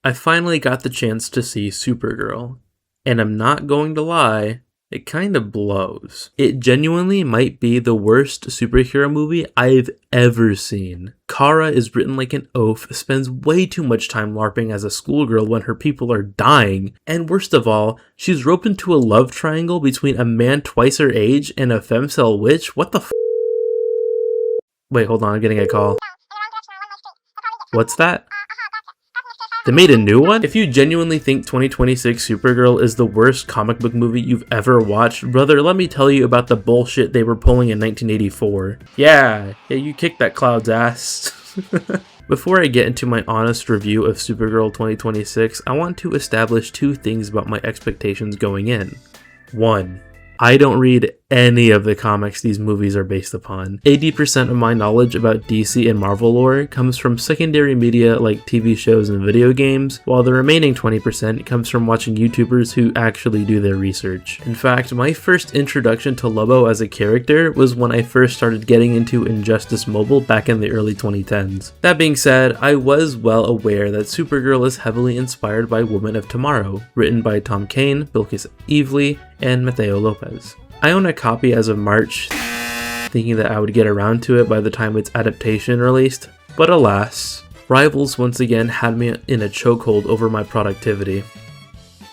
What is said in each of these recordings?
I finally got the chance to see Supergirl, and I'm not going to lie, it kind of blows. It genuinely might be the worst superhero movie I've ever seen. Kara is written like an oaf, spends way too much time LARPing as a schoolgirl when her people are dying, and worst of all, she's roped into a love triangle between a man twice her age and a femcel witch? What the f? Wait, hold on, I'm getting a call. What's that? They made a new one? If you genuinely think 2026 Supergirl is the worst comic book movie you've ever watched, brother, let me tell you about the bullshit they were pulling in 1984. Yeah, you kicked that Cloud's ass. Before I get into my honest review of Supergirl 2026, I want to establish two things about my expectations going in. 1. I don't read any of the comics these movies are based upon. 80% of my knowledge about DC and Marvel lore comes from secondary media like TV shows and video games, while the remaining 20% comes from watching YouTubers who actually do their research. In fact, my first introduction to Lobo as a character was when I first started getting into Injustice Mobile back in the early 2010s. That being said, I was well aware that Supergirl is heavily inspired by Woman of Tomorrow, written by Tom Kane, Bilquis Evely, and Mateo Lopez. I own a copy as of March, thinking that I would get around to it by the time its adaptation released, but alas, Rivals once again had me in a chokehold over my productivity.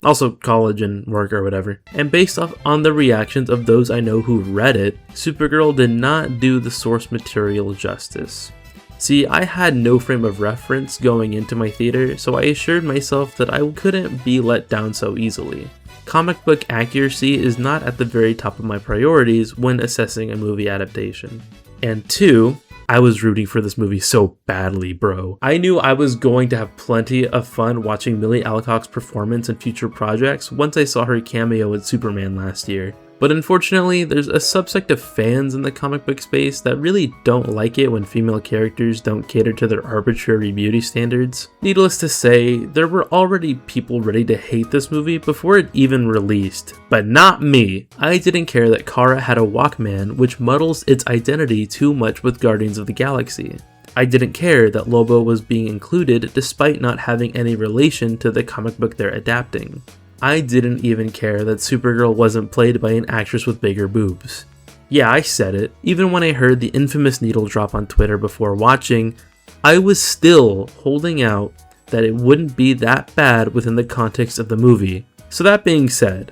Also college and work or whatever. And based off on the reactions of those I know who read it, Supergirl did not do the source material justice. See, I had no frame of reference going into my theater, so I assured myself that I couldn't be let down so easily. Comic book accuracy is not at the very top of my priorities when assessing a movie adaptation. And 2, I was rooting for this movie so badly, bro. I knew I was going to have plenty of fun watching Millie Alcock's performance in future projects once I saw her cameo with Superman last year. But unfortunately, there's a subsect of fans in the comic book space that really don't like it when female characters don't cater to their arbitrary beauty standards. Needless to say, there were already people ready to hate this movie before it even released. But not me. I didn't care that Kara had a Walkman, which muddles its identity too much with Guardians of the Galaxy. I didn't care that Lobo was being included despite not having any relation to the comic book they're adapting. I didn't even care that Supergirl wasn't played by an actress with bigger boobs. Yeah, I said it. Even when I heard the infamous needle drop on Twitter before watching, I was still holding out that it wouldn't be that bad within the context of the movie. So that being said,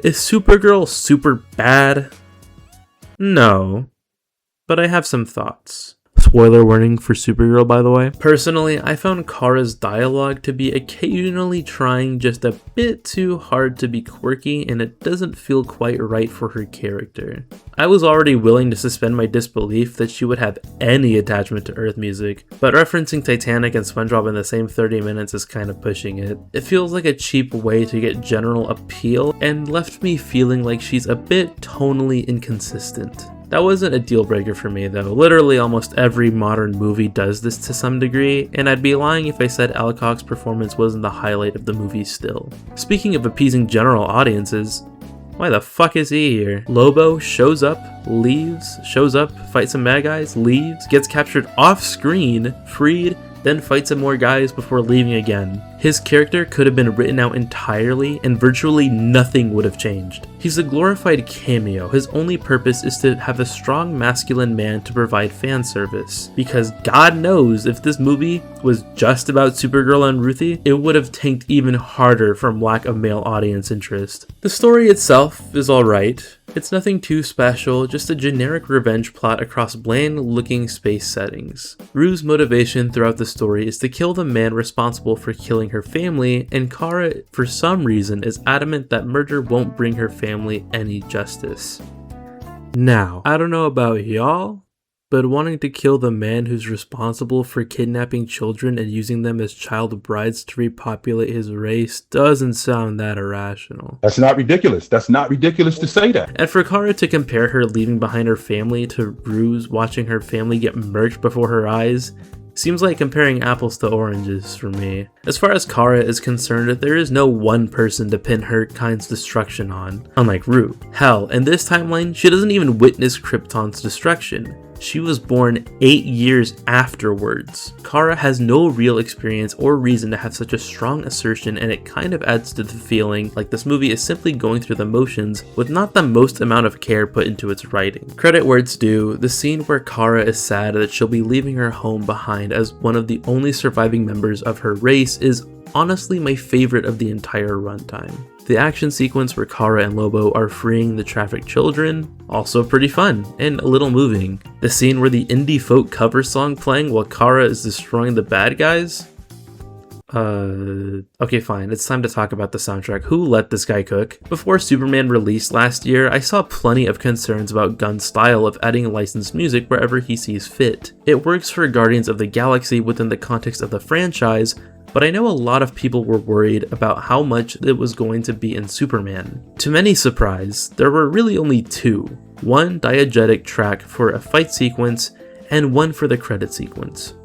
is Supergirl super bad? No, but I have some thoughts. Spoiler warning for Supergirl, by the way. Personally, I found Kara's dialogue to be occasionally trying just a bit too hard to be quirky, and it doesn't feel quite right for her character. I was already willing to suspend my disbelief that she would have any attachment to Earth music, but referencing Titanic and SpongeBob in the same 30 minutes is kind of pushing it. It feels like a cheap way to get general appeal, and left me feeling like she's a bit tonally inconsistent. That wasn't a deal breaker for me though. Literally almost every modern movie does this to some degree, and I'd be lying if I said Alcock's performance wasn't the highlight of the movie still. Speaking of appeasing general audiences, why the fuck is he here? Lobo shows up, leaves, shows up, fights some bad guys, leaves, gets captured off screen, freed, then fights some more guys before leaving again. His character could have been written out entirely and virtually nothing would have changed. He's a glorified cameo. His only purpose is to have a strong masculine man to provide fan service. Because God knows if this movie was just about Supergirl and Ruthie, it would have tanked even harder from lack of male audience interest. The story itself is alright. It's nothing too special, just a generic revenge plot across bland-looking space settings. Rue's motivation throughout the story is to kill the man responsible for killing her family, and Kara, for some reason, is adamant that murder won't bring her family any justice. Now, I don't know about y'all, but wanting to kill the man who's responsible for kidnapping children and using them as child brides to repopulate his race doesn't sound that irrational. That's not ridiculous. That's not ridiculous to say that. And for Kara to compare her leaving behind her family to Ruse watching her family get murked before her eyes seems like comparing apples to oranges for me. As far as Kara is concerned, there is no one person to pin her kind's destruction on, unlike Rue. Hell, in this timeline, she doesn't even witness Krypton's destruction. She was born 8 years afterwards. Kara has no real experience or reason to have such a strong assertion, and it kind of adds to the feeling like this movie is simply going through the motions with not the most amount of care put into its writing. Credit where it's due, the scene where Kara is sad that she'll be leaving her home behind as one of the only surviving members of her race is honestly my favorite of the entire runtime. The action sequence where Kara and Lobo are freeing the trafficked children, also pretty fun and a little moving. The scene where the indie folk cover song playing while Kara is destroying the bad guys? Okay fine, it's time to talk about the soundtrack. Who let this guy cook? Before Superman released last year, I saw plenty of concerns about Gunn's style of adding licensed music wherever he sees fit. It works for Guardians of the Galaxy within the context of the franchise, but I know a lot of people were worried about how much it was going to be in Superman. To many surprise, there were really only two. One diegetic track for a fight sequence, and one for the credit sequence.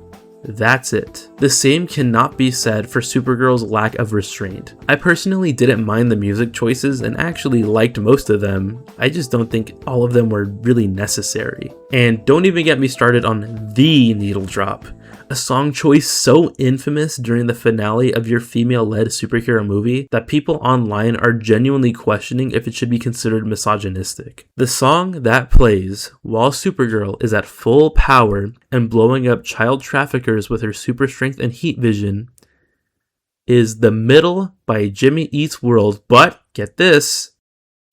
That's it. The same cannot be said for Supergirl's lack of restraint. I personally didn't mind the music choices and actually liked most of them. I just don't think all of them were really necessary. And don't even get me started on the needle drop. A song choice so infamous during the finale of your female-led superhero movie that people online are genuinely questioning if it should be considered misogynistic. The song that plays while Supergirl is at full power and blowing up child traffickers with her super strength and heat vision is The Middle by Jimmy Eats World, but get this,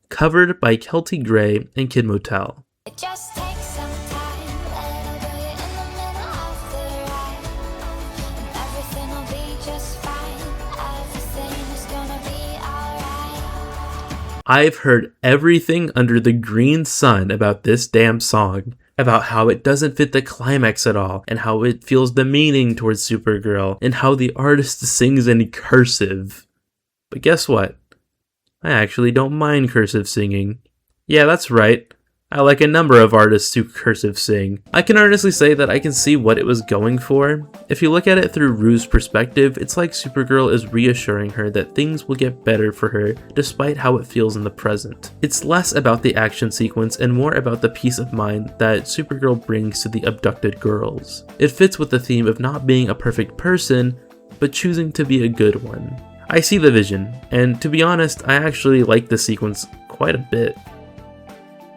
covered by Kelty Gray and Kid Motel. It just takes some time, and I'll do it in the middle of the ride, and everything will be just fine, everything is gonna be alright. I've heard everything under the green sun about this damn song, about how it doesn't fit the climax at all, and how it feels demeaning towards Supergirl, and how the artist sings in cursive. But guess what? I actually don't mind cursive singing. Yeah, that's right. I like a number of artists who cursive sing. I can honestly say that I can see what it was going for. If you look at it through Rue's perspective, it's like Supergirl is reassuring her that things will get better for her despite how it feels in the present. It's less about the action sequence and more about the peace of mind that Supergirl brings to the abducted girls. It fits with the theme of not being a perfect person, but choosing to be a good one. I see the vision, and to be honest, I actually like this sequence quite a bit.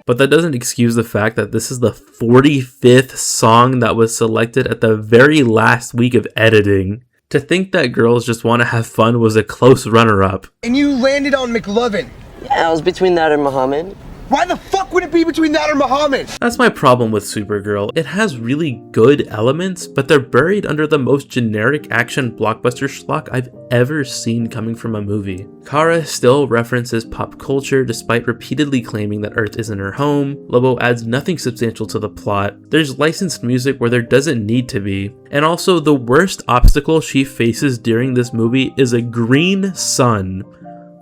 But that doesn't excuse the fact that this is the 45th song that was selected at the very last week of editing. To think that Girls Just Want to Have Fun was a close runner-up. And you landed on McLovin. Yeah, I was between that and Muhammad. Why the fuck would it be between that or Muhammad? That's my problem with Supergirl. It has really good elements, but they're buried under the most generic action blockbuster schlock I've ever seen coming from a movie. Kara still references pop culture despite repeatedly claiming that Earth isn't her home. Lobo adds nothing substantial to the plot. There's licensed music where there doesn't need to be. And also, the worst obstacle she faces during this movie is a green sun.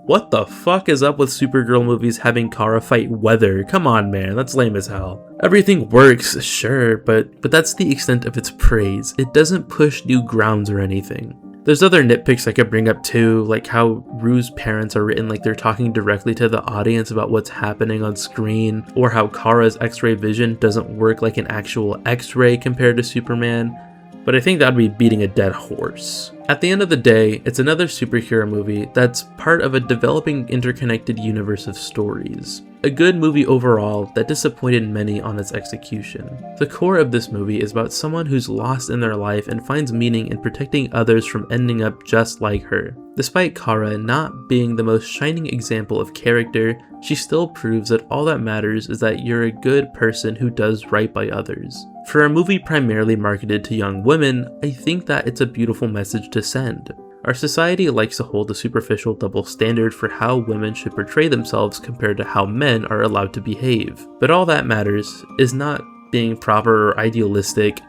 What the fuck is up with Supergirl movies having Kara fight weather? Come on, man, that's lame as hell. Everything works, sure, but that's the extent of its praise. It doesn't push new grounds or anything. There's other nitpicks I could bring up too, like how Rue's parents are written like they're talking directly to the audience about what's happening on screen, or how Kara's X-ray vision doesn't work like an actual X-ray compared to Superman. But I think that'd be beating a dead horse. At the end of the day, it's another superhero movie that's part of a developing interconnected universe of stories. A good movie overall that disappointed many on its execution. The core of this movie is about someone who's lost in their life and finds meaning in protecting others from ending up just like her. Despite Kara not being the most shining example of character, she still proves that all that matters is that you're a good person who does right by others. For a movie primarily marketed to young women, I think that it's a beautiful message to send. Our society likes to hold a superficial double standard for how women should portray themselves compared to how men are allowed to behave. But all that matters is not being proper or idealistic,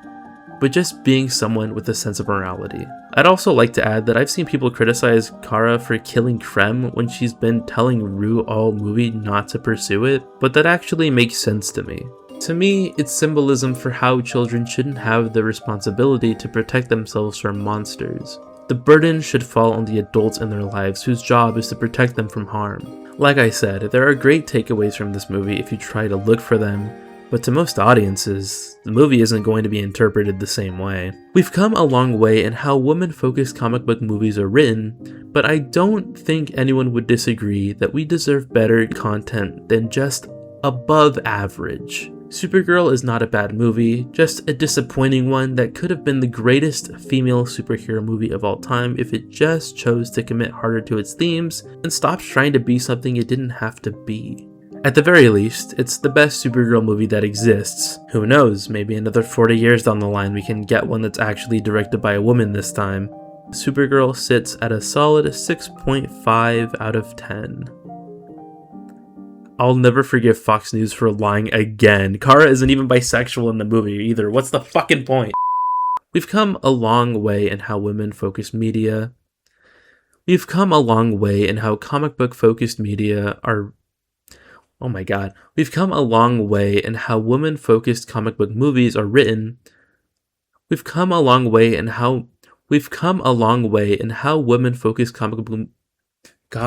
but just being someone with a sense of morality. I'd also like to add that I've seen people criticize Kara for killing Krem when she's been telling Rue all movie not to pursue it, but that actually makes sense to me. To me, it's symbolism for how children shouldn't have the responsibility to protect themselves from monsters. The burden should fall on the adults in their lives whose job is to protect them from harm. Like I said, there are great takeaways from this movie if you try to look for them, But to most audiences, the movie isn't going to be interpreted the same way. We've come a long way in how women-focused comic book movies are written, but I don't think anyone would disagree that we deserve better content than just above average. Supergirl is not a bad movie, just a disappointing one that could have been the greatest female superhero movie of all time if it just chose to commit harder to its themes and stopped trying to be something it didn't have to be. At the very least, it's the best Supergirl movie that exists. Who knows, maybe another 40 years down the line we can get one that's actually directed by a woman this time. Supergirl sits at a solid 6.5 out of 10. I'll never forgive Fox News for lying again. Kara isn't even bisexual in the movie either. What's the fucking point? We've come a long way in how women-focused media... We've come a long way in how comic book-focused media are... Oh my god. We've come a long way in how women-focused comic book movies are written. We've come a long way in how women-focused comic book